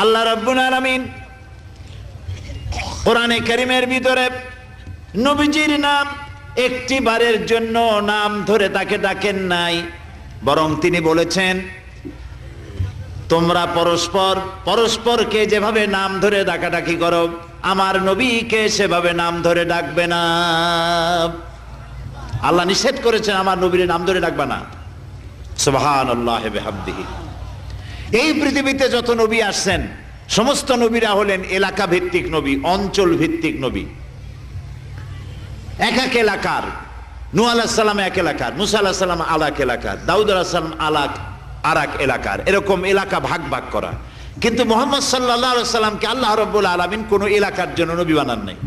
আল্লাহ রাব্বুল আলামিন কোরআনে কারীমের ভিতরে নবীজির নাম একটি বারের জন্য নাম ধরে তাকে ডাকেন নাই, বরং তিনি বলেছেন তোমরা পরস্পর পরস্পরকে যেভাবে নাম ধরে ডাকাডাকি করো আমার নবীকে সেভাবে নাম ধরে ডাকবে না। আল্লাহ নিষেধ করেছেন আমার নবীর নাম ধরে ডাকবে না। সুবহানাল্লাহি ওয়া বিহামদিহি। এই পৃথিবীতে যত নবী আসছেন সমস্ত নবীরা হলেন এলাকা ভিত্তিক নবী, অঞ্চল ভিত্তিক নবী। এক এক এলাকার, নূহ আলাইহিস সালাম এক এলাকার, মুসা আলাইহিস সালাম আলাক এলাকার, দাউদ আলাইহিস সালাম আলাক আরেক এলাকার, এরকম এলাকা ভাগ ভাগ করা। কিন্তু মুহাম্মদ সাল্লাল্লাহু আলাইহি ওয়াসাল্লামকে আল্লাহ রাব্বুল আলামিন কোন এলাকার জন্য নবী বানান নাই।